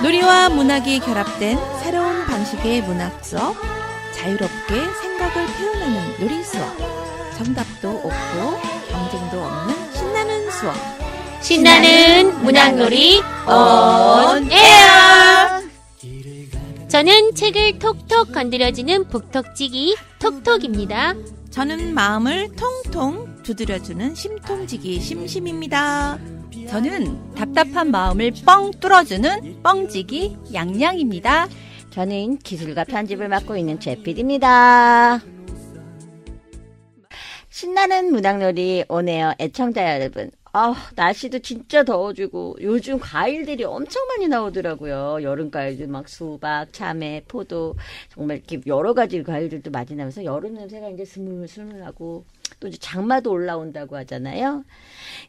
놀이와 문학이 결합된 새로운 방식의 문학 수업, 자유롭게 생각을 표현하는 놀이 수업, 정답도 없고 경쟁도 없는 신나는 수업, 신나는 문학놀이 온 에어. 저는 책을 톡톡 건드려주는 북톡지기 톡톡입니다. 저는 마음을 통통 두드려주는 심통지기 심심입니다. 저는 답답한 마음을 뻥 뚫어주는 뻥지기 양양입니다. 저는 기술과 편집을 맡고 있는 제피디입니다. 신나는 문학놀이 온에어 애청자 여러분, 날씨도 진짜 더워지고 요즘 과일들이 엄청 많이 나오더라고요. 여름 과일들 막 수박, 참외, 포도 정말 이렇게 여러 가지 과일들도 많이 나면서 여름 냄새가 이제 스물스물하고 또 이제 장마도 올라온다고 하잖아요.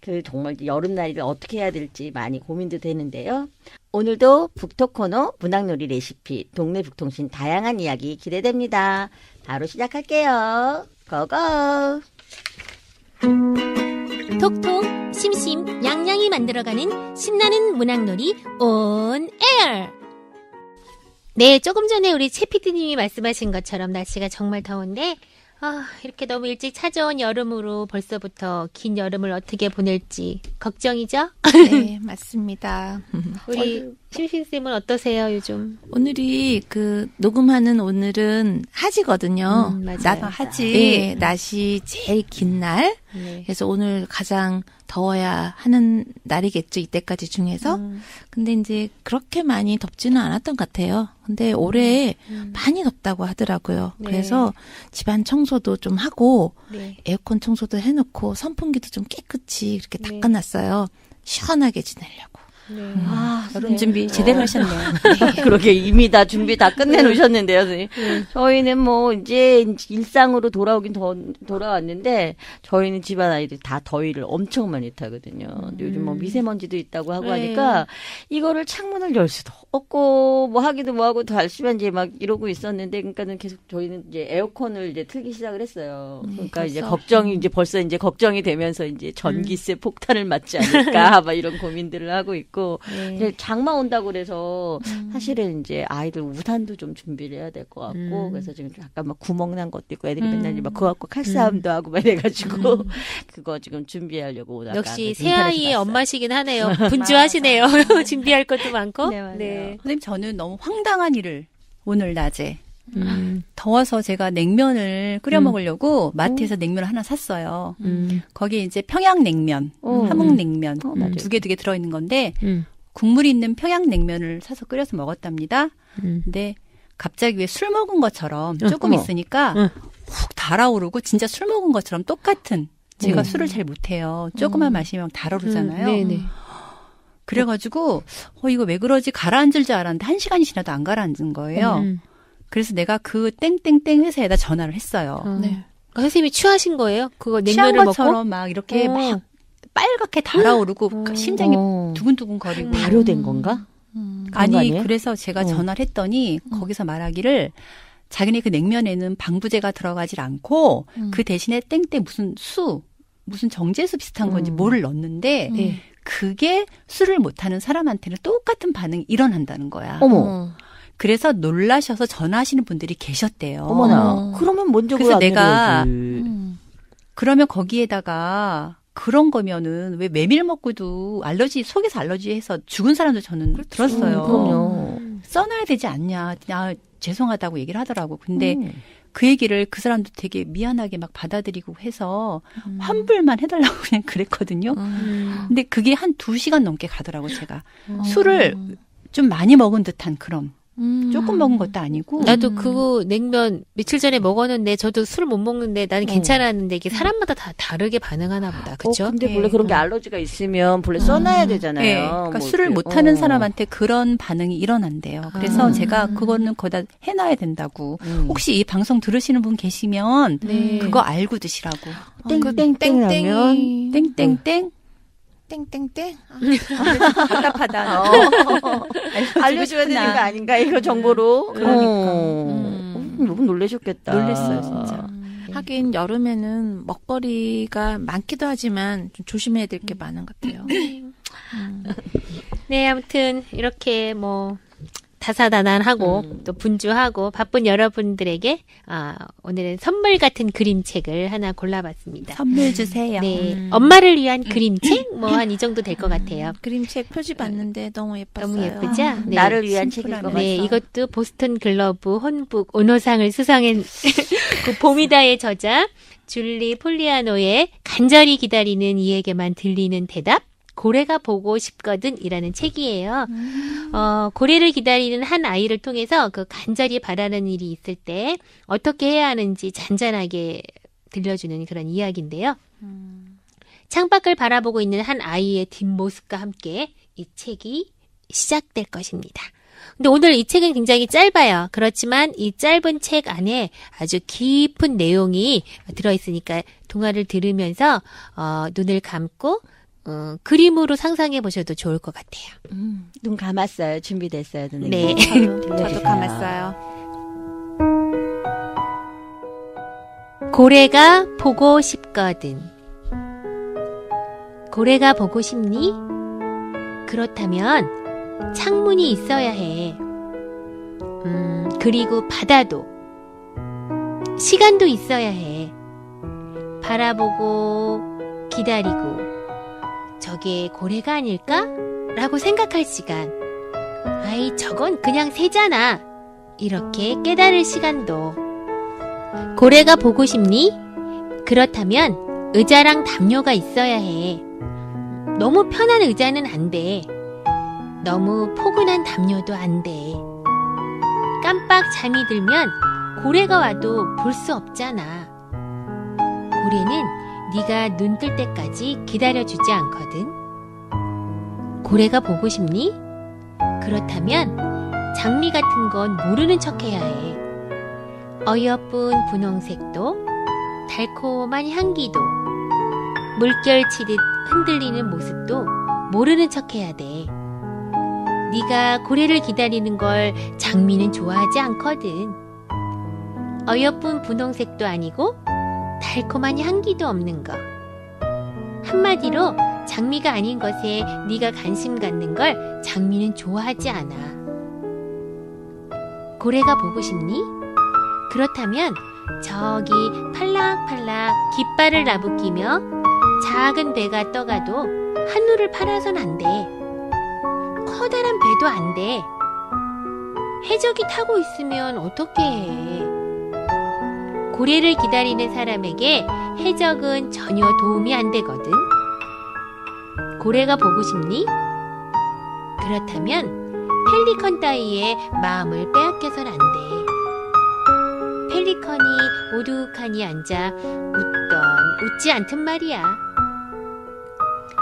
그 정말 여름날을 어떻게 해야 될지 많이 고민도 되는데요. 오늘도 북톡 코너 문학놀이 레시피 동네 북통신 다양한 이야기 기대됩니다. 바로 시작할게요. 고고! 톡톡 심심 양양이 만들어가는 신나는 문학놀이 온 에어. 네, 조금 전에 우리 최 PD님이 말씀하신 것처럼 날씨가 정말 더운데 이렇게 너무 일찍 찾아온 여름으로 벌써부터 긴 여름을 어떻게 보낼지 걱정이죠? 네, 맞습니다. 우리 심심쌤은 어떠세요, 요즘? 오늘이 녹음하는 오늘은 하지거든요. 맞아요. 하지. 네, 낮이 제일 긴 날. 네. 그래서 오늘 가장 더워야 하는 날이겠죠, 이때까지 중에서. 근데 이제 그렇게 많이 덥지는 않았던 것 같아요. 근데 올해 많이 덥다고 하더라고요. 네. 그래서 집안 청소도 좀 하고, 네. 에어컨 청소도 해놓고, 선풍기도 좀 깨끗이 이렇게 네. 닦아놨어요. 시원하게 지내려고. 네. 여름 준비 제대로 하셨네요. 그러게 이미 다 준비 다 끝내놓으셨는데요, 선생님. 저희는 뭐 이제 일상으로 돌아왔는데 저희는 집안 아이들이 다 더위를 엄청 많이 타거든요. 근데 요즘 뭐 미세먼지도 있다고 하고 하니까 이거를 창문을 열 수도 없고 뭐 하기도 뭐하고 달시만 이제 막 이러고 있었는데 그러니까는 계속 저희는 이제 에어컨을 이제 틀기 시작을 했어요. 그러니까 이제 벌써 이제 걱정이 되면서 이제 전기세 폭탄을 맞지 않을까 막 이런 고민들을 하고 있고. 이제 장마 온다고 그래서 사실은 이제 아이들 우산도 좀 준비를 해야 될 것 같고 그래서 지금 약간 막 구멍 난 것도 있고 애들이 맨날 막 그거 갖고 칼싸움도 하고 막 이래가지고 그거 지금 준비하려고 오다가 역시 새아이의 엄마시긴 하네요. 분주하시네요. 준비할 것도 많고. 네, 맞아요. 선생님, 저는 너무 황당한 일을 오늘 낮에 더워서 제가 냉면을 끓여 먹으려고 마트에서 냉면을 하나 샀어요. 거기에 이제 평양냉면, 함흥냉면 두 개 들어있는 건데 국물이 있는 평양냉면을 사서 끓여서 먹었답니다. 근데 갑자기 왜 술 먹은 것처럼 조금 있으니까 훅 달아오르고 진짜 술 먹은 것처럼 똑같은, 제가 술을 잘 못해요. 조금만 마시면 달아오르잖아요. 네네. 그래가지고 이거 왜 그러지 가라앉을 줄 알았는데 1시간이 지나도 안 가라앉은 거예요. 그래서 내가 그 땡땡땡 회사에다 전화를 했어요. 네. 그러니까 선생님이 취하신 거예요? 그거 냉면을 취한 먹고? 것처럼 막 이렇게 막 빨갛게 달아오르고 심장이 두근두근 거리고. 발효된 건가? 아니, 아니에요? 그래서 제가 전화를 했더니 거기서 말하기를 자기네 그 냉면에는 방부제가 들어가질 않고 그 대신에 땡땡 무슨 정제수 비슷한 건지 뭐를 넣었는데 그게 술을 못하는 사람한테는 똑같은 반응이 일어난다는 거야. 어머. 그래서 놀라셔서 전화하시는 분들이 계셨대요. 어머나. 그러면 먼저 그래서 그걸 내가 안내해야지. 그러면 거기에다가 그런 거면은 왜 메밀 먹고도 속에서 알러지 해서 죽은 사람도 저는 들었어요. 그럼요. 써놔야 되지 않냐. 죄송하다고 얘기를 하더라고. 근데 그 얘기를 그 사람도 되게 미안하게 막 받아들이고 해서 환불만 해달라고 그냥 그랬거든요. 근데 그게 한 2시간 넘게 가더라고, 제가. 술을 좀 많이 먹은 듯한 그런. 조금 먹은 것도 아니고. 나도 그 냉면 며칠 전에 먹었는데 저도 술 못 먹는데 나는 괜찮았는데 이게 사람마다 다 다르게 반응하나 보다. 그렇죠? 근데 원래 그런 게 알러지가 있으면 원래 써놔야 되잖아요. 네. 그러니까 뭐 술을 이렇게. 못하는 사람한테 그런 반응이 일어난대요. 그래서 제가 그거는 거기다 해놔야 된다고. 혹시 이 방송 들으시는 분 계시면 그거 알고 드시라고. 땡땡땡하면 땡땡땡. 땡땡땡. 답답하다. 알려줘야 되는 거 아닌가 이거 정보로. 그러니까. 너무 놀라셨겠다. 놀랬어요, 진짜. 하긴 여름에는 먹거리가 많기도 하지만 좀 조심해야 될 게 많은 것 같아요. 네, 아무튼 이렇게 다사다난하고 또 분주하고 바쁜 여러분들에게 오늘은 선물 같은 그림책을 하나 골라봤습니다. 선물 주세요. 네, 엄마를 위한 그림책 뭐 한 이 정도 될 것 같아요. 그림책 표지 봤는데 너무 예뻤어요. 너무 예쁘죠? 네. 나를 위한 책일 것 같아요. 네, 이것도 보스턴 글러브 혼북 온호상을 수상한 그 봄이다의 저자 줄리 폴리아노의 간절히 기다리는 이에게만 들리는 대답. 고래가 보고 싶거든 이라는 책이에요. 고래를 기다리는 한 아이를 통해서 그 간절히 바라는 일이 있을 때 어떻게 해야 하는지 잔잔하게 들려주는 그런 이야기인데요. 창밖을 바라보고 있는 한 아이의 뒷모습과 함께 이 책이 시작될 것입니다. 근데 오늘 이 책은 굉장히 짧아요. 그렇지만 이 짧은 책 안에 아주 깊은 내용이 들어있으니까 동화를 들으면서 눈을 감고 그림으로 상상해 보셔도 좋을 것 같아요. 눈 감았어요. 준비됐어요. 선생님. 네. 저도 감았어요. 고래가 보고 싶거든. 고래가 보고 싶니? 그렇다면 창문이 있어야 해. 그리고 바다도, 시간도 있어야 해. 바라보고 기다리고 저게 고래가 아닐까? 라고 생각할 시간. 아이, 저건 그냥 새잖아. 이렇게 깨달을 시간도. 고래가 보고 싶니? 그렇다면 의자랑 담요가 있어야 해. 너무 편한 의자는 안 돼. 너무 포근한 담요도 안 돼. 깜빡 잠이 들면 고래가 와도 볼 수 없잖아. 고래는 네가 눈 뜰 때까지 기다려주지 않거든. 고래가 보고 싶니? 그렇다면 장미 같은 건 모르는 척해야 해. 어여쁜 분홍색도, 달콤한 향기도, 물결 치듯 흔들리는 모습도 모르는 척해야 돼. 네가 고래를 기다리는 걸 장미는 좋아하지 않거든. 어여쁜 분홍색도 아니고 달콤한 향기도 없는 거. 한마디로 장미가 아닌 것에 네가 관심 갖는 걸 장미는 좋아하지 않아. 고래가 보고 싶니? 그렇다면 저기 팔락팔락 깃발을 나부끼며 작은 배가 떠가도 하늘을 팔아선 안 돼. 커다란 배도 안 돼. 해적이 타고 있으면 어떻게 해? 고래를 기다리는 사람에게 해적은 전혀 도움이 안 되거든. 고래가 보고 싶니? 그렇다면 펠리컨 따위의 마음을 빼앗겨선 안 돼. 펠리컨이 오두카니 앉아 웃지 않든 말이야.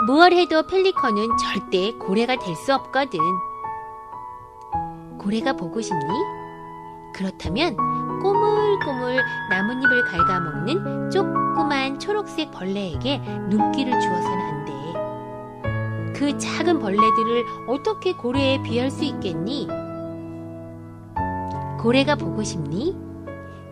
무얼 해도 펠리컨은 절대 고래가 될 수 없거든. 고래가 보고 싶니? 그렇다면 꼬물꼬물 나뭇잎을 갉아먹는 조그만 초록색 벌레에게 눈길을 주어서는 안 돼. 그 작은 벌레들을 어떻게 고래에 비할 수 있겠니? 고래가 보고 싶니?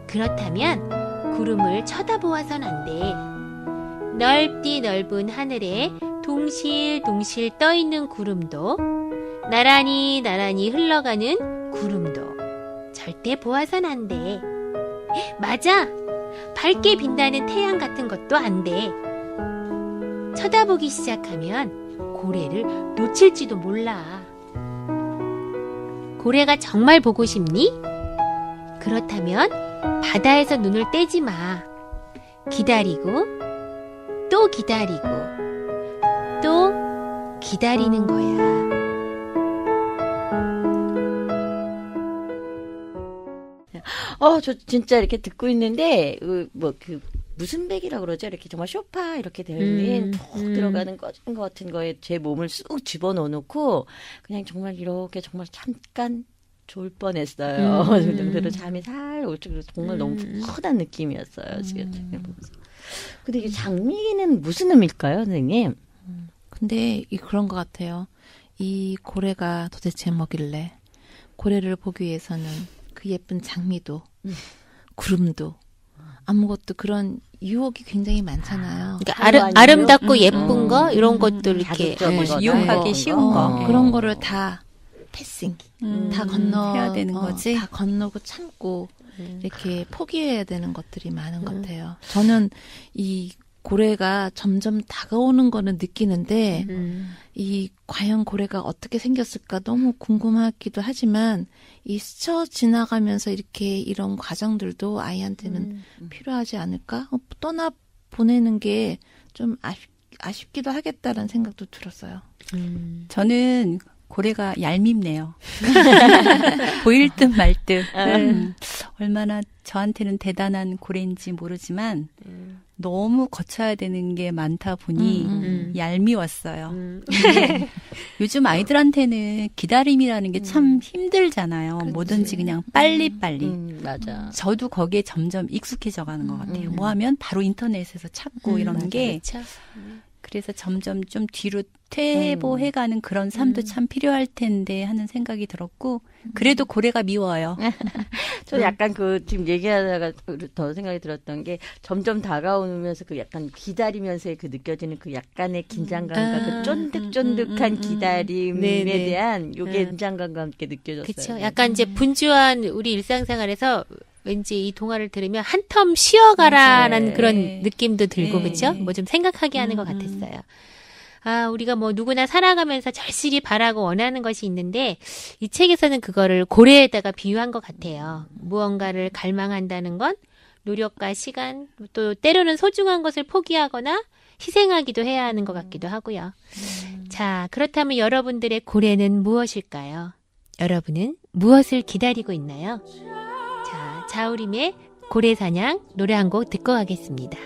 그렇다면 구름을 쳐다보아선 안 돼. 넓디 넓은 하늘에 동실동실 떠있는 구름도, 나란히 흘러가는 구름도 절대 보아선 안 돼. 맞아! 밝게 빛나는 태양 같은 것도 안 돼. 쳐다보기 시작하면 고래를 놓칠지도 몰라. 고래가 정말 보고 싶니? 그렇다면 바다에서 눈을 떼지 마. 기다리고 또 기다리고 또 기다리는 거야. 저 진짜 이렇게 듣고 있는데, 무슨 백이라고 그러죠? 이렇게 정말 소파 이렇게 되어 있는 푹 들어가는 꺼진 것 같은 거에 제 몸을 쑥 집어넣어놓고, 그냥 정말 이렇게 정말 잠깐 졸 뻔했어요. 그 정도로 잠이 살 올 정도로 정말 너무 푸근한 느낌이었어요. 지금 보면서. 근데 이 장미는 무슨 의미일까요, 선생님? 근데 그런 것 같아요. 이 고래가 도대체 뭐길래 고래를 보기 위해서는 그 예쁜 장미도 구름도 아무것도 그런 유혹이 굉장히 많잖아요. 그러니까 아름답고 예쁜 거 이런 것들 이렇게 자극적인 거, 유혹하기 쉬운 거. 그런 거를 다 패싱. 다 해야 되는 거지. 다 건너고 참고 이렇게 포기해야 되는 것들이 많은 것 같아요. 저는 이 고래가 점점 다가오는 거는 느끼는데 이 과연 고래가 어떻게 생겼을까 너무 궁금하기도 하지만 이 스쳐 지나가면서 이렇게 이런 과정들도 아이한테는 필요하지 않을까? 떠나 보내는 게 좀 아쉽기도 하겠다라는 생각도 들었어요. 저는 고래가 얄밉네요. 보일 듯 말 듯. 얼마나 저한테는 대단한 고래인지 모르지만 너무 거쳐야 되는 게 많다 보니 얄미웠어요. 요즘 아이들한테는 기다림이라는 게 참 힘들잖아요. 뭐든지 그냥 빨리빨리. 맞아. 저도 거기에 점점 익숙해져 가는 것 같아요. 뭐 하면 바로 인터넷에서 찾고 이런 게. 그렇죠. 그래서 점점 좀 뒤로 퇴보해가는 그런 삶도 참 필요할 텐데 하는 생각이 들었고 그래도 고래가 미워요. 저 약간 지금 얘기하다가 더 생각이 들었던 게 점점 다가오면서 그 약간 기다리면서 그 느껴지는 그 약간의 긴장감과 그 쫀득쫀득한 기다림에 대한 요게 긴장감과 함께 느껴졌어요. 그렇죠. 약간 이제 분주한 우리 일상생활에서 왠지 이 동화를 들으면 한 텀 쉬어가라라는 그런 느낌도 들고 그렇죠? 뭐 좀 생각하게 하는 것 같았어요. 아, 우리가 뭐 누구나 살아가면서 절실히 바라고 원하는 것이 있는데 이 책에서는 그거를 고래에다가 비유한 것 같아요. 무언가를 갈망한다는 건 노력과 시간, 또 때로는 소중한 것을 포기하거나 희생하기도 해야 하는 것 같기도 하고요. 자, 그렇다면 여러분들의 고래는 무엇일까요? 여러분은 무엇을 기다리고 있나요? 자, 자우림의 고래사냥 노래 한 곡 듣고 가겠습니다.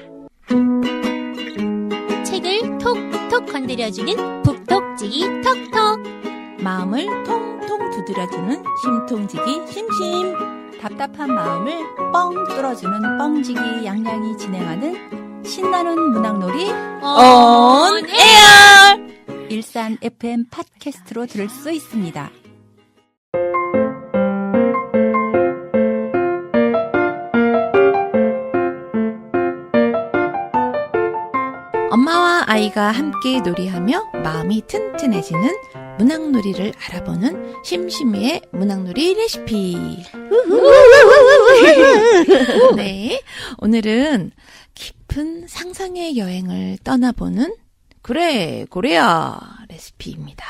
책을 톡톡 건드려주는 북톡지기 톡톡. 마음을 통통 두드려주는 심통지기 심심. 답답한 마음을 뻥 뚫어주는 뻥지기 양양이 진행하는 신나는 문학놀이 온 에어. 일산 FM 팟캐스트로 들을 수 있습니다. 엄마와 아이가 함께 놀이하며 마음이 튼튼해지는 문학놀이를 알아보는 심심이의 문학놀이 레시피. 네, 오늘은 깊은 상상의 여행을 떠나보는 그래 고래야 레시피입니다.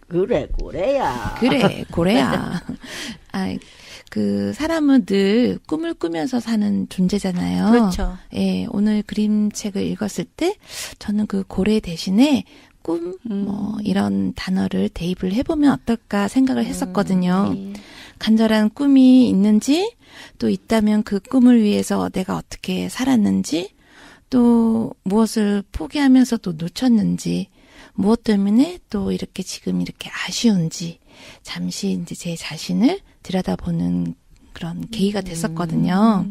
그래 고래야. 그래 고래야. 그 사람은 늘 꿈을 꾸면서 사는 존재잖아요. 그렇죠. 예, 오늘 그림책을 읽었을 때 저는 그 고래 대신에 꿈, 뭐 이런 단어를 대입을 해보면 어떨까 생각을 했었거든요. 간절한 꿈이 있는지, 또 있다면 그 꿈을 위해서 내가 어떻게 살았는지, 또 무엇을 포기하면서 또 놓쳤는지, 무엇 때문에 또 이렇게 지금 이렇게 아쉬운지, 잠시 이제 제 자신을 들여다보는 그런 계기가 됐었거든요.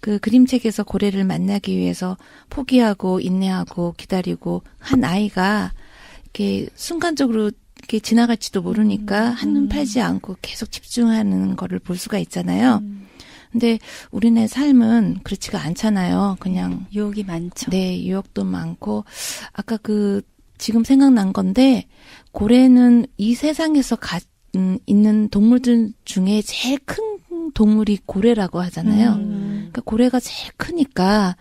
그 그림책에서 고래를 만나기 위해서 포기하고 인내하고 기다리고 한 아이가 이렇게 순간적으로 이렇게 지나갈지도 모르니까 한눈 팔지 않고 계속 집중하는 거를 볼 수가 있잖아요. 근데 우리네 삶은 그렇지가 않잖아요. 그냥 유혹이 많죠. 네, 유혹도 많고 아까 지금 생각난 건데 고래는 이 세상에서 있는 동물들 중에 제일 큰 동물이 고래라고 하잖아요. 그러니까 고래가 제일 크니까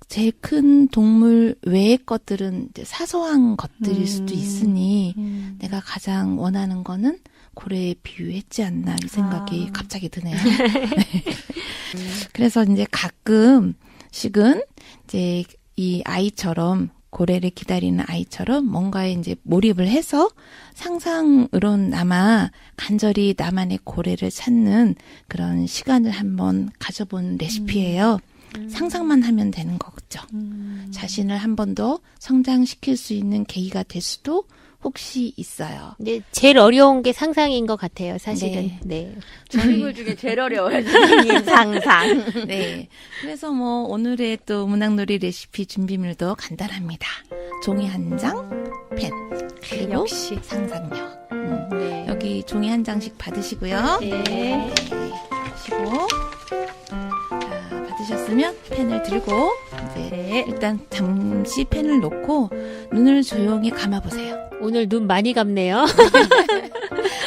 제일 큰 동물 외의 것들은 이제 사소한 것들일 수도 있으니 내가 가장 원하는 거는 고래에 비유했지 않나 이 생각이 갑자기 드네요. 그래서 이제 가끔씩은 이제 이 아이처럼 고래를 기다리는 아이처럼 뭔가에 이제 몰입을 해서 상상으로나마 간절히 나만의 고래를 찾는 그런 시간을 한번 가져본 레시피예요. 상상만 하면 되는 거겠죠. 자신을 한 번 더 성장시킬 수 있는 계기가 될 수도 혹시 있어요. 네, 제일 어려운 게 상상인 것 같아요, 사실은. 네. 친구들 중에 제일 어려워요. 선생님 상상. 네. 그래서 뭐 오늘의 또 문학놀이 레시피 준비물도 간단합니다. 종이 한 장, 펜, 그리고 역시 상상력. 네. 여기 종이 한 장씩 받으시고요. 네. 받으시고 자, 받으셨으면 펜을 들고 이제 일단 잠시 펜을 놓고 눈을 조용히 감아보세요. 오늘 눈 많이 감네요.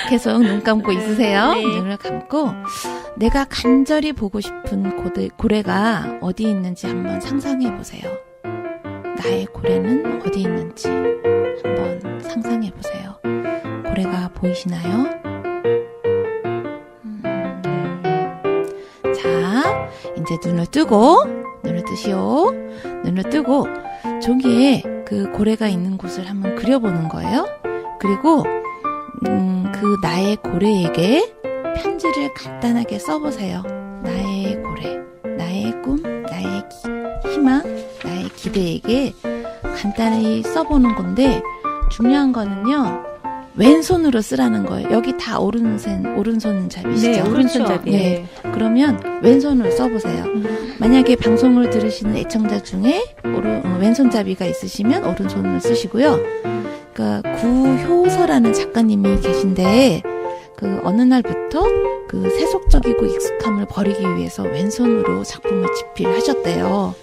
계속 눈 감고 있으세요. 네. 눈을 감고 내가 간절히 보고 싶은 고래가 어디 있는지 한번 상상해 보세요. 나의 고래는 어디 있는지 한번 상상해 보세요. 고래가 보이시나요? 자, 이제 눈을 뜨시오. 눈을 뜨고 종이에 그 고래가 있는 곳을 한번 그려보는 거예요. 그리고 그 나의 고래에게 편지를 간단하게 써보세요. 나의 고래, 나의 꿈, 나의 희망, 나의 기대에게 간단히 써보는 건데 중요한 거는요. 왼손으로 쓰라는 거예요. 여기 다 오른손잡이시죠? 네, 오른손잡이. 네. 그러면 왼손으로 써보세요. 만약에 방송을 들으시는 애청자 중에 왼손잡이가 있으시면 오른손을 쓰시고요. 그러니까 구효서라는 작가님이 계신데 그 어느 날부터 그 세속적이고 익숙함을 버리기 위해서 왼손으로 작품을 집필하셨대요.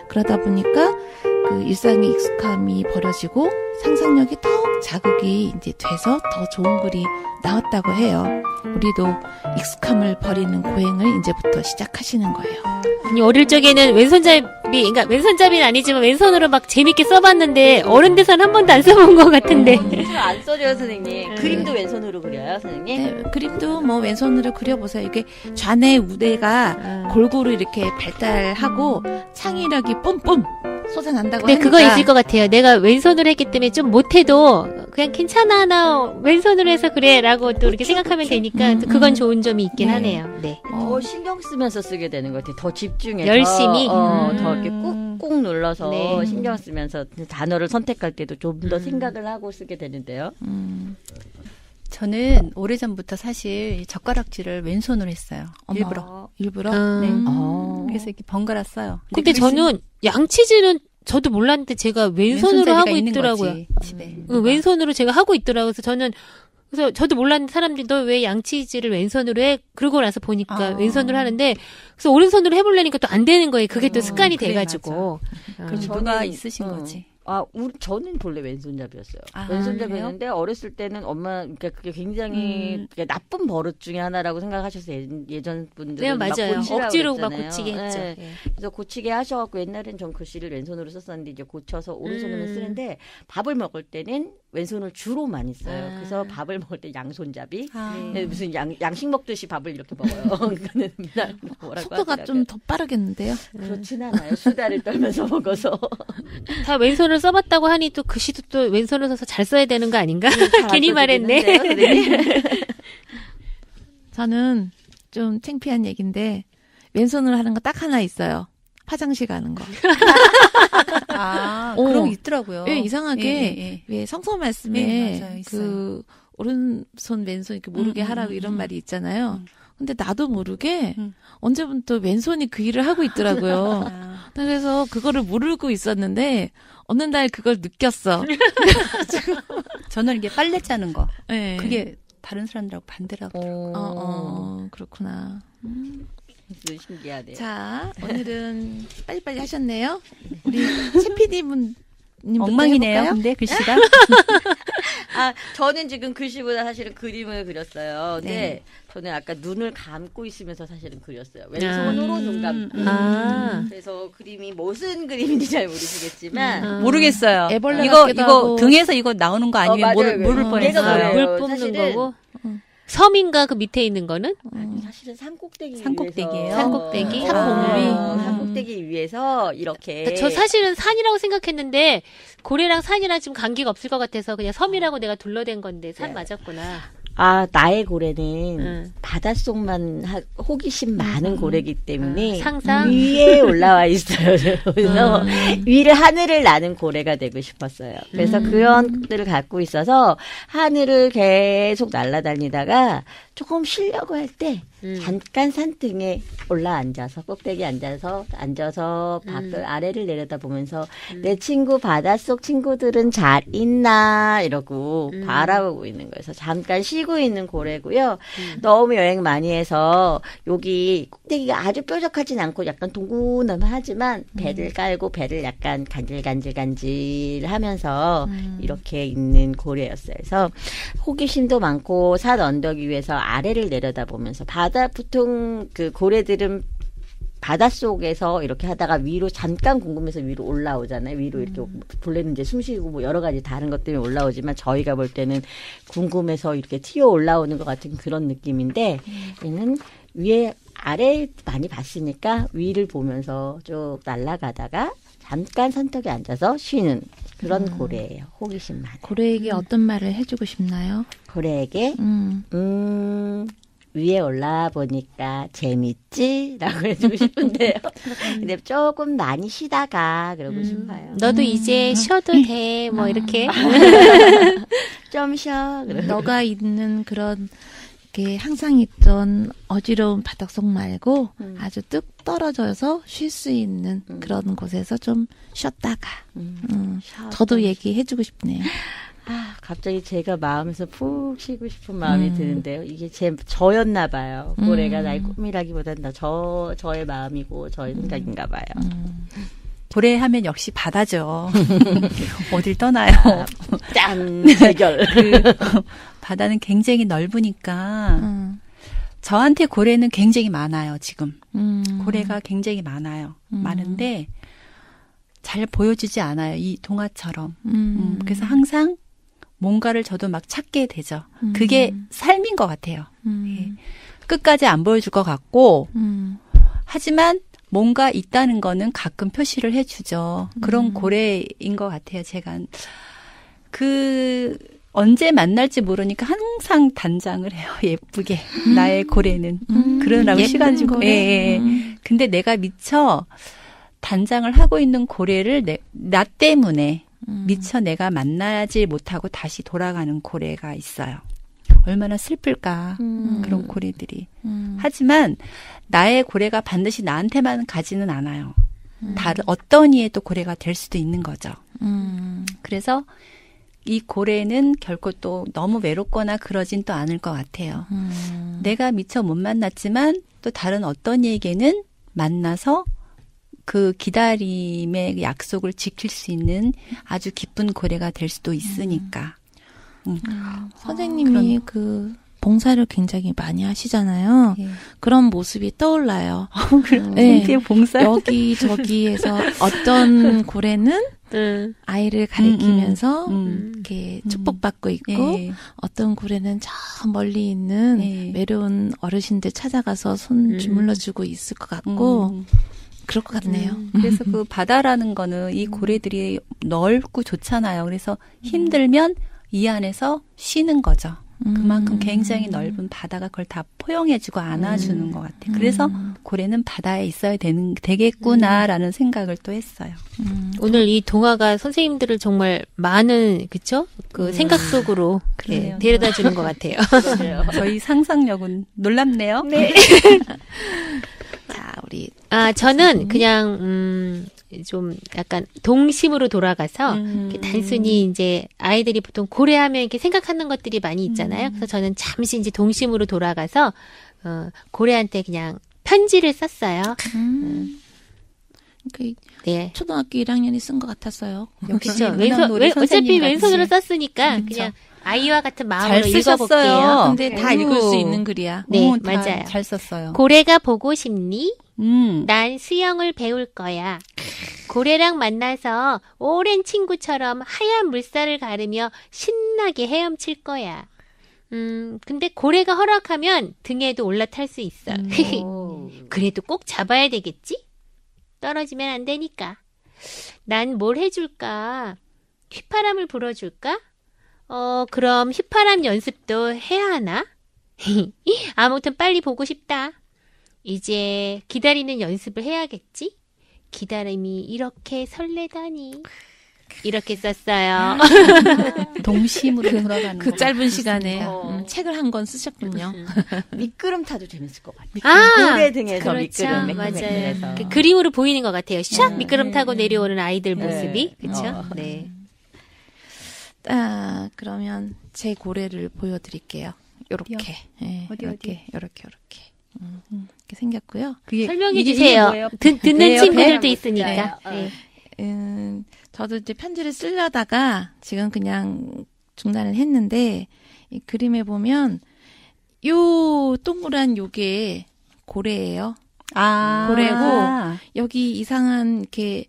그러다 보니까 그 일상의 익숙함이 버려지고 상상력이 더욱 자극이 이제 돼서 더 좋은 글이 나왔다고 해요. 우리도 익숙함을 버리는 고행을 이제부터 시작하시는 거예요. 아니, 어릴 적에는 그러니까 왼손잡이는 아니지만 왼손으로 막 재밌게 써봤는데 어른 돼서는 한 번도 안 써본 것 같은데. 안 써줘요, 선생님. 그림도 왼손으로 그려요, 선생님? 네, 그림도 뭐 왼손으로 그려보세요. 이게 좌뇌 우대가 골고루 이렇게 발달하고 창의력이 뿜뿜 솟아난다고 네, 하니까. 그거 있을 것 같아요. 내가 왼손으로 했기 때문에 좀 못해도 그냥 괜찮아, 나 왼손으로 해서 그래라고 또 이렇게 생각하면 되니까 그건 좋은 점이 있긴 네. 하네요. 네. 더 신경 쓰면서 쓰게 되는 것 같아요. 더 집중해서. 열심히? 더 이렇게 꾹꾹 눌러서 네. 신경 쓰면서 단어를 선택할 때도 좀 더 생각을 하고 쓰게 되는데요. 저는 오래전부터 사실 젓가락질을 왼손으로 했어요. 어머. 일부러? 네. 어. 그래서 이렇게 번갈아 써요. 근데 저는 양치질은 저도 몰랐는데 제가 왼손으로 하고 있는 있더라고요. 거지, 집에. 왼손으로 제가 하고 있더라고요. 그래서 저도 몰랐는데 사람들이 너 왜 양치질을 왼손으로 해? 그러고 나서 보니까 왼손으로 하는데 그래서 오른손으로 해보려니까 또 안 되는 거예요. 그게 또 습관이 그래, 돼가지고. 그럼 누가 있으신 거지. 저는 본래 왼손잡이였어요. 아, 왼손잡이였는데 어렸을 때는 엄마 그러니까 그게 굉장히 그러니까 나쁜 버릇 중에 하나라고 생각하셔서 예전 분들은 네, 막 맞아요. 고치라고 억지로 막 그랬잖아요. 고치게 했죠. 네. 예. 그래서 고치게 하셔갖고 옛날엔 전 글씨를 왼손으로 썼었는데 이제 고쳐서 오른손으로 쓰는데 밥을 먹을 때는 왼손을 주로 많이 써요. 그래서 밥을 먹을 때 양손잡이. 네, 무슨 양식 먹듯이 밥을 이렇게 먹어요. 그러니까는 맨날 뭐라고 속도가 하더라고요. 좀 더 빠르겠는데요? 그렇진 않아요. 수다를 떨면서 먹어서. 다 왼손을 써봤다고 하니 또 글씨도 또 왼손을 써서 잘 써야 되는 거 아닌가? 잘안 괜히 써지긴 말했네. 한데요, 선생님. 저는 좀 창피한 얘기인데 왼손으로 하는 거 딱 하나 있어요. 화장실 가는 거. 그런 게 있더라고요. 왜 이상하게 예. 왜 성서 말씀에 네, 맞아요. 있어요. 그 오른손 왼손 이렇게 모르게 하라고 이런 말이 있잖아요. 근데 나도 모르게 언제부터 왼손이 그 일을 하고 있더라고요. 그래서 그거를 모르고 있었는데 어느 날 그걸 느꼈어. 저는 이게 빨래 짜는 거. 네. 그게 다른 사람들하고 반대라고. 그렇구나. 신기하네요. 자, 오늘은 빨리빨리 하셨네요. 우리 최 PD님부터 엉망이네요. 해볼까요? 근데 글씨가. 저는 지금 글씨보다 사실은 그림을 그렸어요. 근데 네. 저는 아까 눈을 감고 있으면서 사실은 그렸어요. 왼손으로 눈 감고. 그래서 그림이 무슨 그림인지 잘 모르시겠지만 모르겠어요. 애벌레 이거 같기도 하고. 등에서 이거 나오는 거 아니면 맞아요. 모를 얘가 뻔했어요. 그래요. 물 뽑는 사실은- 거고. 섬인가 그 밑에 있는 거는? 아니, 사실은 산꼭대기 산꼭대기예요. 위에서 산꼭대기? 산봉우리. 산꼭대기 위에서 이렇게 저 사실은 산이라고 생각했는데 고래랑 산이랑 지금 관계가 없을 것 같아서 그냥 섬이라고 내가 둘러댄 건데 산 맞았구나. 나의 고래는 바닷속만 호기심 많은 고래이기 때문에 상상? 위에 올라와 있어요. 그래서 위를 하늘을 나는 고래가 되고 싶었어요. 그래서 그런 것들을 갖고 있어서 하늘을 계속 날아다니다가 조금 쉬려고 할 때 잠깐 산등에 올라앉아서 꼭대기 앉아서 밖을 아래를 내려다보면서 내 친구 바닷속 친구들은 잘 있나 이러고 바라보고 있는 거여서 잠깐 쉬고 있는 고래고요. 너무 여행 많이 해서 여기 꼭대기가 아주 뾰족하진 않고 약간 동그남하지만 배를 깔고 배를 약간 간질간질하면서 이렇게 있는 고래였어요. 그래서 호기심도 많고 산 언덕 위에서 아래를 내려다보면서 보통 그 고래들은 바닷속에서 이렇게 하다가 위로 잠깐 궁금해서 위로 올라오잖아요. 위로 이렇게 본래는 이제 숨쉬고 뭐 여러 가지 다른 것 때문에 올라오지만 저희가 볼 때는 궁금해서 이렇게 튀어 올라오는 것 같은 그런 느낌인데 얘는 위에 아래 많이 봤으니까 위를 보면서 쭉 날아가다가 잠깐 산턱에 앉아서 쉬는 그런 고래예요. 호기심 많아요. 고래에게 어떤 말을 해주고 싶나요? 고래에게 위에 올라와 보니까 재밌지? 라고 해주고 싶은데요. 근데 조금 많이 쉬다가 그러고 싶어요. 너도 이제 쉬어도 돼. 뭐 이렇게. 좀 쉬어. 너가 있는 그런 게 항상 있던 어지러운 바닥속 말고 아주 뚝 떨어져서 쉴 수 있는 그런 곳에서 좀 쉬었다가 저도 얘기해주고 싶네요. 갑자기 제가 마음에서 푹 쉬고 싶은 마음이 드는데요. 이게 저였나 봐요. 고래가 나의 꿈이라기보다는 저의 마음이고 저의 생각인가 봐요. 고래 하면 역시 바다죠. 어딜 떠나요. 짠! 해결. 바다는 굉장히 넓으니까 저한테 고래는 굉장히 많아요. 지금. 고래가 굉장히 많아요. 많은데 잘 보여주지 않아요. 이 동화처럼. 그래서 항상 뭔가를 저도 막 찾게 되죠. 그게 삶인 것 같아요. 예. 끝까지 안 보여줄 것 같고 하지만 뭔가 있다는 거는 가끔 표시를 해주죠. 그런 고래인 것 같아요. 제가 언제 만날지 모르니까 항상 단장을 해요. 예쁘게. 나의 고래는. 그러라고 시간 주고. 예. 근데 내가 미처 단장을 하고 있는 고래를 나 때문에 미처 내가 만나지 못하고 다시 돌아가는 고래가 있어요. 얼마나 슬플까. 그런 고래들이. 하지만 나의 고래가 반드시 나한테만 가지는 않아요. 다른 어떤 이의 또 고래가 될 수도 있는 거죠. 그래서 이 고래는 결코 또 너무 외롭거나 그러진 또 않을 것 같아요. 내가 미처 못 만났지만 또 다른 어떤 이에게는 만나서 그 기다림의 약속을 지킬 수 있는 아주 기쁜 고래가 될 수도 있으니까. 선생님이 그 봉사를 굉장히 많이 하시잖아요. 예. 그런 모습이 떠올라요. 네. 봉사. 여기저기에서 어떤 고래는 아이를 가리키면서 이렇게 축복받고 있고 예. 어떤 고래는 저 멀리 있는 예. 외로운 어르신들 찾아가서 손 주물러주고 있을 것 같고 그럴 것 같네요. 그래서 그 바다라는 거는 이 고래들이 넓고 좋잖아요. 그래서 힘들면 이 안에서 쉬는 거죠. 그만큼 굉장히 넓은 바다가 그걸 다 포용해주고 안아주는 것 같아요. 그래서 고래는 바다에 있어야 되겠구나라는 생각을 또 했어요. 오늘 이 동화가 선생님들을 정말 많은 그쵸? 그 생각 속으로 네, 데려다 주는 것 같아요. 저희 상상력은 놀랍네요. 네. 자, 우리 저는 그냥 좀 약간 동심으로 돌아가서 이렇게 단순히 이제 아이들이 보통 고래하면 이렇게 생각하는 것들이 많이 있잖아요. 그래서 저는 잠시 이제 동심으로 돌아가서 고래한테 그냥 편지를 썼어요. 그 네. 초등학교 1학년이 쓴 것 같았어요. 역시 어차피 왼손으로 썼으니까 그냥 아이와 같은 마음으로 잘 읽어볼게요. 쓰셨어요. 근데 다 읽을 수 있는 글이야. 네, 다 맞아요. 잘 썼어요. 고래가 보고 싶니? 음. 난 수영을 배울 거야. 고래랑 만나서 오랜 친구처럼 하얀 물살을 가르며 신나게 헤엄칠 거야. 근데 고래가 허락하면 등에도 올라탈 수 있어. 그래도 꼭 잡아야 되겠지? 떨어지면 안 되니까. 난 뭘 해줄까? 휘파람을 불어줄까? 그럼 휘파람 연습도 해야 하나? 아무튼 빨리 보고 싶다. 이제 기다리는 연습을 해야겠지? 기다림이 이렇게 설레다니. 이렇게 썼어요. 동심으로 돌아가는 그 거. 짧은 시간에 어. 책을 한 권 쓰셨군요. 미끄럼 타도 재밌을 것 같아요. 아, 고래 등에서 그렇죠. 미끄럼 맞아요. 매끈매끈해서. 그 그림으로 보이는 것 같아요. 샥 미끄럼 타고 내려오는 아이들 모습이. 그렇죠? 어. 네. 그러면 제 고래를 보여드릴게요. 요렇게. 예, 어디? 요렇게. 이렇게 생겼고요. 그게 설명해 이게 주세요. 뭐예요? 듣는 네, 친구들도 배. 있으니까. 네. 네. 저도 이제 편지를 쓰려다가 지금 그냥 중단을 했는데, 이 그림에 보면, 요 동그란 요게 고래예요. 고래고, 여기 이상한 이렇게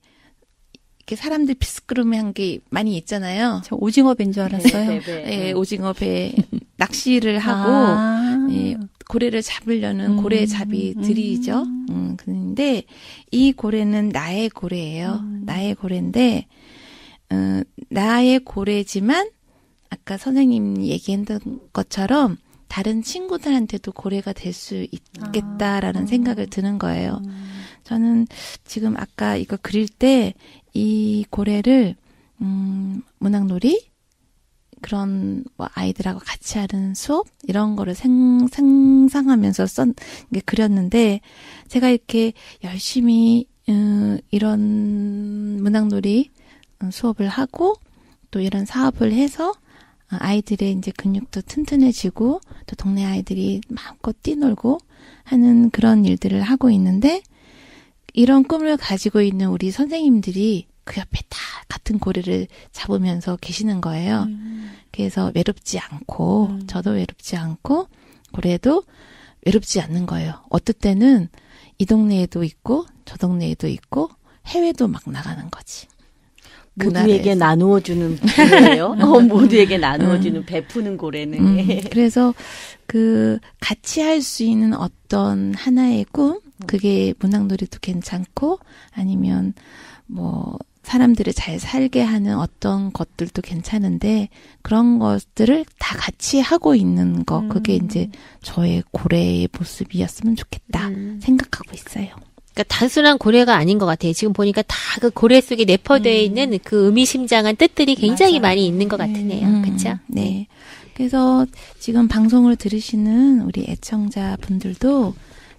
사람들 비스끄름한 게 많이 있잖아요. 저 오징어 배인 줄 알았어요. 예, 오징어 배 낚시를 하고, 예, 고래를 잡으려는 고래잡이들이죠. 그런데 이 고래는 나의 고래예요. 나의 고래인데, 나의 고래지만 아까 선생님이 얘기했던 것처럼 다른 친구들한테도 고래가 될 수 있겠다라는 생각을 드는 거예요. 저는 지금 아까 이거 그릴 때 이 고래를 문학놀이 그런 뭐 아이들하고 같이 하는 수업 이런 거를 상상하면서 그렸는데 제가 이렇게 열심히 이런 문학놀이 수업을 하고 또 이런 사업을 해서 아이들의 이제 근육도 튼튼해지고 또 동네 아이들이 마음껏 뛰놀고 하는 그런 일들을 하고 있는데 이런 꿈을 가지고 있는 우리 선생님들이 그 옆에 다 같은 고래를 잡으면서 계시는 거예요. 그래서 외롭지 않고 저도 외롭지 않고 고래도 외롭지 않는 거예요. 어떨 때는 이 동네에도 있고 저 동네에도 있고 해외도 막 나가는 거지. 모두에게 나누어주는 고래예요. 모두에게 나누어주는 베푸는 고래는. 그래서 그 같이 할 수 있는 어떤 하나의 꿈, 그게 문학놀이도 괜찮고 아니면 뭐 사람들을 잘 살게 하는 어떤 것들도 괜찮은데 그런 것들을 다 같이 하고 있는 거, 그게 이제 저의 고래의 모습이었으면 좋겠다 생각하고 있어요. 그러니까 단순한 고래가 아닌 것 같아요. 지금 보니까 다 그 고래 속에 내포되어 있는 그 의미심장한 뜻들이 굉장히 많이 있는 것 같으네요. 그렇죠? 네. 그래서 지금 방송을 들으시는 우리 애청자 분들도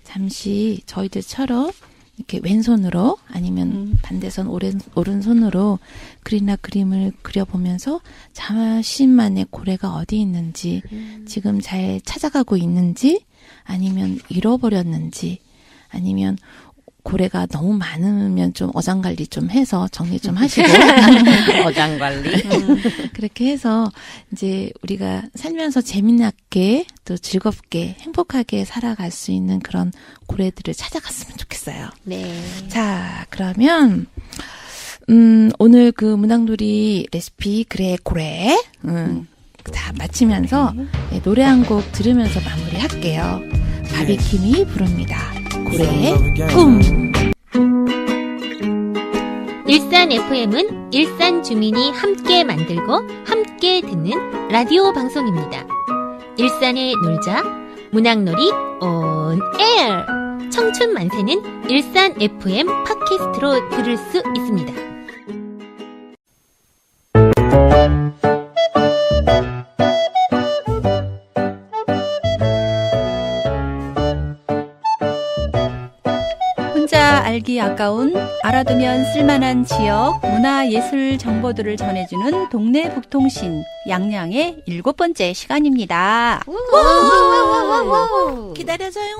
잠시 저희들처럼 이렇게 왼손으로 아니면 반대손 오른손으로 그림을 그려보면서 자신만의 고래가 어디 있는지 지금 잘 찾아가고 있는지 아니면 잃어버렸는지 아니면 고래가 너무 많으면 좀 어장관리 좀 해서 정리 좀 하시고 어장관리. 그렇게 해서 이제 우리가 살면서 재미나게 또 즐겁게 행복하게 살아갈 수 있는 그런 고래들을 찾아갔으면 좋겠어요. 네. 자, 그러면 오늘 그 문학놀이 레시피 그래 고래 다 마치면서 네, 노래 한 곡 들으면서 마무리할게요. 바비킴이 부릅니다. 고래의 꿈. 일산 FM은 일산 주민이 함께 만들고 함께 듣는 라디오 방송입니다. 일산에 놀자 문학놀이 온 에어. 청춘 만세는 일산 FM 팟캐스트로 들을 수 있습니다. 혼자 알기 아까운 알아두면 쓸만한 지역 문화예술 정보들을 전해주는 동네 북통신 양양의 7번째 시간입니다. 기다려줘요.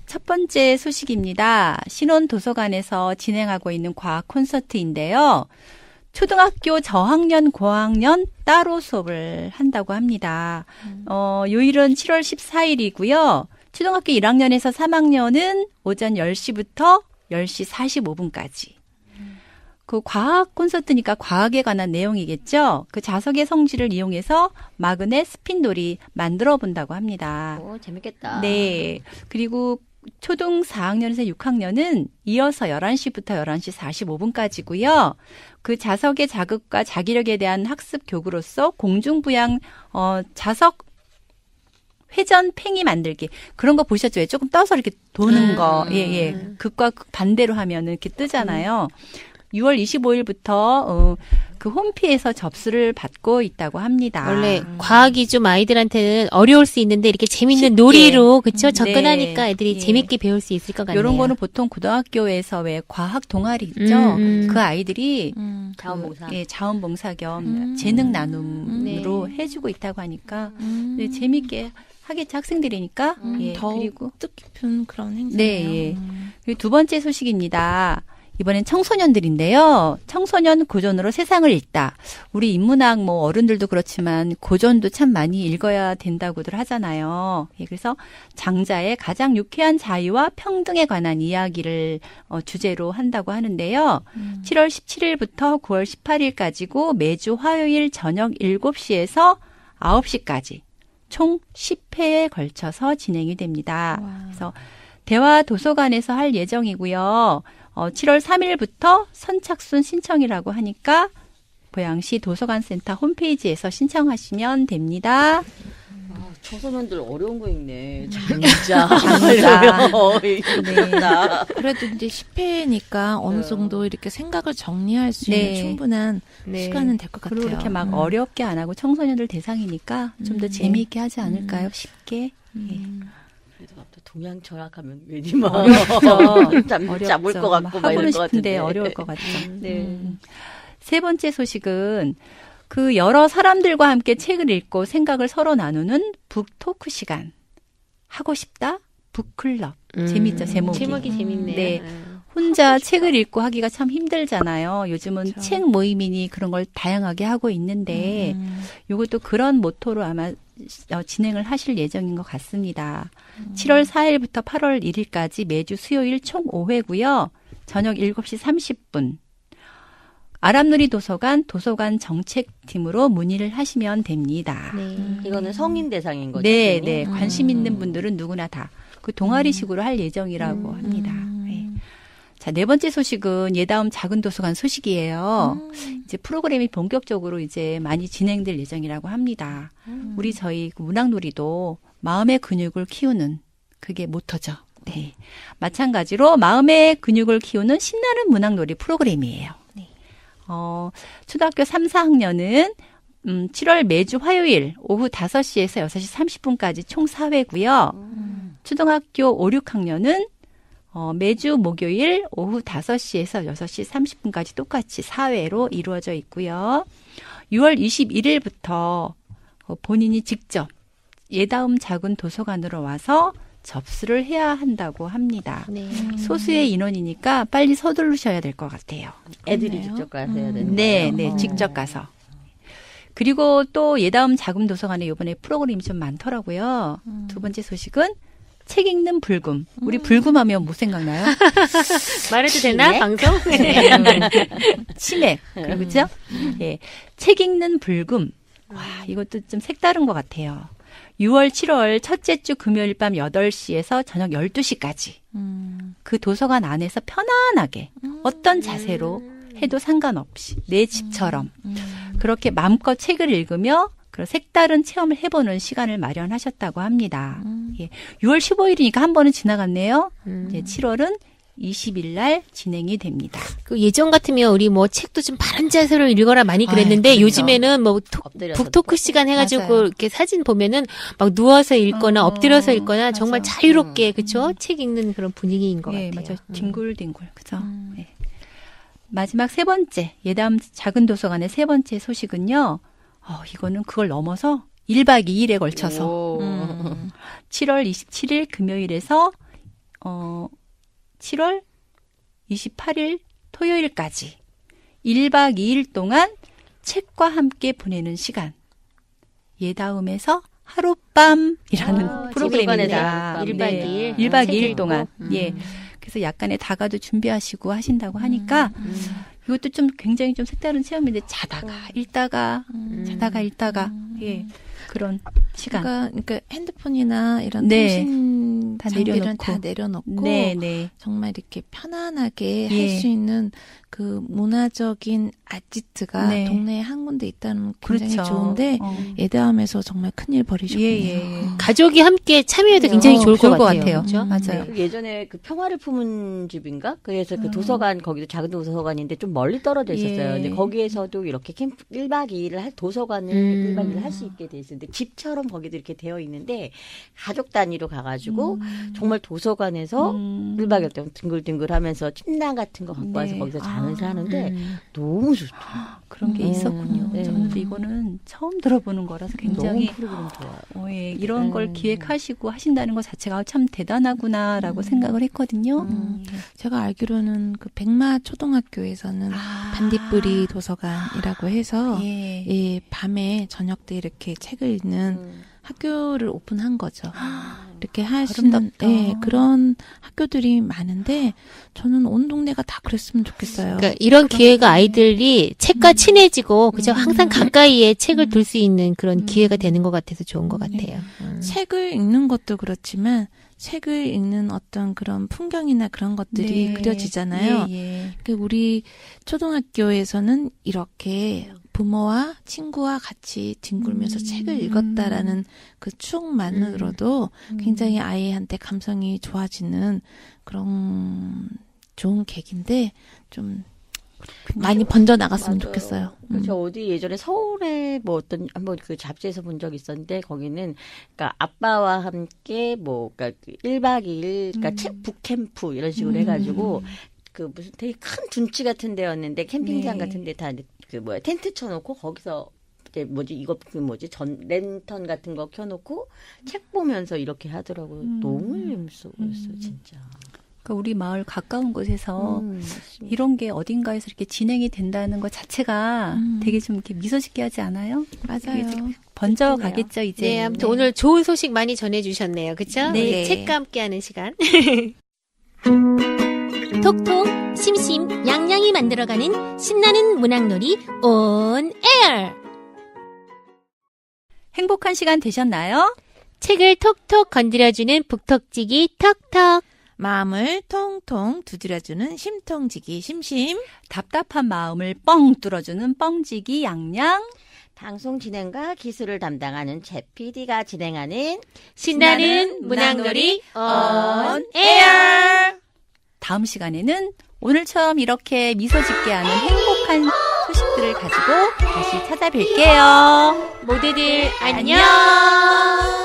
첫 번째 소식입니다. 신혼도서관에서 진행하고 있는 과학 콘서트인데요. 초등학교 저학년, 고학년 따로 수업을 한다고 합니다. 요일은 7월 14일이고요. 초등학교 1학년에서 3학년은 오전 10시부터 10시 45분까지. 그 과학 콘서트니까 과학에 관한 내용이겠죠. 그 자석의 성질을 이용해서 마그넷 스핀돌이 만들어 본다고 합니다. 오, 재밌겠다. 네. 그리고 초등 4학년에서 6학년은 이어서 11시부터 11시 45분까지고요. 그 자석의 자극과 자기력에 대한 학습 교구로서 공중부양 자석 회전 팽이 만들기 그런 거 보셨죠? 왜 조금 떠서 이렇게 도는 거. 예. 극과 극 반대로 하면은 이렇게 뜨잖아요. 6월 25일부터 그 홈피에서 접수를 받고 있다고 합니다. 원래 과학이 좀 아이들한테는 어려울 수 있는데 이렇게 재밌는 쉽게. 놀이로 그쵸 접근하니까 애들이 예. 재밌게 배울 수 있을 것 같네요. 이런 거는 보통 고등학교에서 왜 과학 동아리 있죠? 그 아이들이 자원봉사. 예, 자원봉사 겸 재능 나눔으로 네. 해주고 있다고 하니까 네, 재밌게 하겠죠. 학생들이니까. 예, 더 그리고 뜻깊은 그런 행사네요. 네, 예. 그리고 두 번째 소식입니다. 이번엔 청소년들인데요. 청소년 고전으로 세상을 읽다. 우리 인문학 뭐 어른들도 그렇지만 고전도 참 많이 읽어야 된다고들 하잖아요. 예, 그래서 장자의 가장 유쾌한 자유와 평등에 관한 이야기를 주제로 한다고 하는데요. 7월 17일부터 9월 18일까지고 매주 화요일 저녁 7시에서 9시까지 총 10회에 걸쳐서 진행이 됩니다. 그래서 대화 도서관에서 할 예정이고요. 7월 3일부터 선착순 신청이라고 하니까 고양시 도서관센터 홈페이지에서 신청하시면 됩니다. 청소년들 어려운 거 읽네. 장자. 장자. 네. 그래도 이제 10회니까 어느 정도 이렇게 생각을 정리할 수 있는 네. 충분한 네. 시간은 될 것 같아요. 그리고 이렇게 막 어렵게 안 하고 청소년들 대상이니까 좀 더 재미있게 하지 않을까요? 쉽게. 예. 그래도 갑자기 동양 철학하면 괜히 막 어렵죠. 잡을 것 같고 막 이럴 하고는 것 같은데. 싶은데 어려울 것 같죠. 네. 세 번째 소식은 그 여러 사람들과 함께 책을 읽고 생각을 서로 나누는 북토크 시간. 하고 싶다? 북클럽. 재밌죠, 제목이. 제목이 재밌네요. 네. 혼자 책을 읽고 하기가 참 힘들잖아요. 요즘은 그렇죠. 책 모임이니 그런 걸 다양하게 하고 있는데 이것도 그런 모토로 아마 진행을 하실 예정인 것 같습니다. 7월 4일부터 8월 1일까지 매주 수요일 총 5회고요. 저녁 7시 30분. 아람누리 도서관 정책팀으로 문의를 하시면 됩니다. 네. 이거는 성인 대상인 거죠? 네, 선생님? 네. 관심 있는 분들은 누구나 다 그 동아리식으로 할 예정이라고 합니다. 네. 자, 네 번째 소식은 예다음 작은 도서관 소식이에요. 이제 프로그램이 본격적으로 이제 많이 진행될 예정이라고 합니다. 우리 저희 그 문학놀이도 마음의 근육을 키우는 그게 모토죠. 네. 마찬가지로 마음의 근육을 키우는 신나는 문학놀이 프로그램이에요. 네. 초등학교 3, 4학년은 7월 매주 화요일 오후 5시에서 6시 30분까지 총 4회고요. 초등학교 5, 6학년은 매주 목요일 오후 5시에서 6시 30분까지 똑같이 4회로 이루어져 있고요. 6월 21일부터 본인이 직접 예다음 작은 도서관으로 와서 접수를 해야 한다고 합니다. 네. 소수의 인원이니까 빨리 서두르셔야 될 것 같아요. 애들이 그렇네요. 직접 가서 해야 되는 네, 거예요? 네, 직접 가서. 그리고 또 예다음 작은 도서관에 이번에 프로그램이 좀 많더라고요. 두 번째 소식은 책 읽는 불금. 우리 불금하면 뭐 생각나요? 말해도 되나? 방송? 치맥. 그죠? 예. 책 읽는 불금. 와, 이것도 좀 색다른 것 같아요. 6월, 7월 첫째 주 금요일 밤 8시에서 저녁 12시까지. 그 도서관 안에서 편안하게 어떤 자세로 해도 상관없이 내 집처럼 그렇게 마음껏 책을 읽으며 그런 색다른 체험을 해보는 시간을 마련하셨다고 합니다. 예. 6월 15일이니까 한 번은 지나갔네요. 이제 7월은 20일 날 진행이 됩니다. 그 예전 같으면 우리 뭐 책도 좀 바른 자세로 읽어라 많이 그랬는데 그렇죠. 요즘에는 뭐 엎드려서 북토크 시간 해가지고 맞아요. 이렇게 사진 보면은 막 누워서 읽거나 엎드려서 읽거나 정말 맞아. 자유롭게 그쵸? 책 읽는 그런 분위기인 것 예, 같아요. 맞아요. 뒹굴뒹굴. 그죠? 예. 마지막 세 번째, 예다음 작은 도서관의 세 번째 소식은요. 이거는 그걸 넘어서 1박 2일에 걸쳐서 오. 7월 27일 금요일에서 7월 28일 토요일까지 1박 2일 동안 책과 함께 보내는 시간. 예다음에서 하룻밤이라는 프로그램입니다. 재밌겠네요. 1박 2일. 1박 책 2일 읽고. 동안. 예. 그래서 약간의 다가도 준비하시고 하신다고 하니까 이것도 좀 굉장히 좀 색다른 체험인데 자다가 읽다가 읽다가 예. 그런 시간. 그러니까 핸드폰이나 이런 네. 통신 다 장비를 내려놓고. 다 내려놓고 네, 네. 정말 이렇게 편안하게 예. 할 수 있는 그 문화적인 아지트가 네. 동네에 한 군데 있다는 건 굉장히 그렇죠. 좋은데 예대암에서 정말 큰일 벌이셨군요. 예. 가족이 함께 참여해도 굉장히 좋을 것 같아요. 그렇죠? 맞아요. 그 예전에 그 평화를 품은 집인가? 그래서 그 아. 도서관, 거기도 작은 도서관인데 좀 멀리 떨어져 있었어요. 예. 근데 거기에서도 이렇게 캠프 1박 2일을 도서관을 1박 2일 할 수 있게 돼 있었는데 집처럼 거기도 이렇게 되어 있는데 가족 단위로 가가지고 정말 도서관에서 1박 2일 동안 둥글둥글 하면서 침낭 같은 거 갖고 와서 네. 거기서 자면서 하는데 너무 좋죠. 그런 게 있었군요. 네. 저는 또 이거는 처음 들어보는 거라서 굉장히 너무 프로그램 좋아요. 예, 이런 걸 기획하시고 하신다는 것 자체가 참 대단하구나라고 생각을 했거든요. 제가 알기로는 그 백마 초등학교에서는 반딧불이 도서관이라고 해서 예. 예, 밤에 저녁 때 이렇게 책을 읽는 학교를 오픈한 거죠. 이렇게 하시는 아름답다. 예, 그런 학교들이 많은데 저는 온 동네가 다 그랬으면 좋겠어요. 그러니까 이런 기회가 아이들이 책과 친해지고 그저 항상 가까이에 책을 둘 수 있는 그런 기회가 되는 것 같아서 좋은 것 같아요. 책을 읽는 것도 그렇지만 책을 읽는 어떤 그런 풍경이나 그런 것들이 네. 그려지잖아요. 예, 예. 그 우리 초등학교에서는 이렇게 부모와 친구와 같이 뒹굴면서 책을 읽었다라는 그 추억만으로도 굉장히 아이한테 감성이 좋아지는 그런 좋은 계기인데 좀 많이 번져 나갔으면 맞아요. 좋겠어요. 저 어디 예전에 서울에 뭐 어떤 한번 그 잡지에서 본 적이 있었는데 거기는 그러니까 아빠와 함께 뭐 그러니까 1박 2일 그러니까 책 북캠프 이런 식으로 해가지고 그 무슨 되게 큰 둔치 같은 데였는데 캠핑장 네. 같은 데 다 그 뭐야 텐트 쳐놓고 거기서 이제 뭐지 이거 그 뭐지 전 랜턴 같은 거 켜놓고 책 보면서 이렇게 하더라고요. 너무 재밌어 보였어요 진짜. 그러니까 우리 마을 가까운 곳에서 맞습니다. 이런 게 어딘가에서 이렇게 진행이 된다는 것 자체가 되게 좀 이렇게 미소 짓게 하지 않아요? 맞아요. 번져 가겠죠, 이제. 네, 아무튼 오늘 좋은 소식 많이 전해주셨네요. 그쵸? 네. 우리 책과 함께하는 시간. 톡톡, 심심, 양양이 만들어가는 신나는 문학놀이 온 에어. 행복한 시간 되셨나요? 책을 톡톡 건드려주는 북톡지기 톡톡. 마음을 통통 두드려주는 심통지기 심심. 답답한 마음을 뻥 뚫어주는 뻥지기 양양. 방송 진행과 기술을 담당하는 제 PD가 진행하는 신나는 문학놀이 온 에어. 다음 시간에는 오늘처럼 이렇게 미소 짓게 하는 행복한 소식들을 가지고 다시 찾아뵐게요. 모두들 안녕.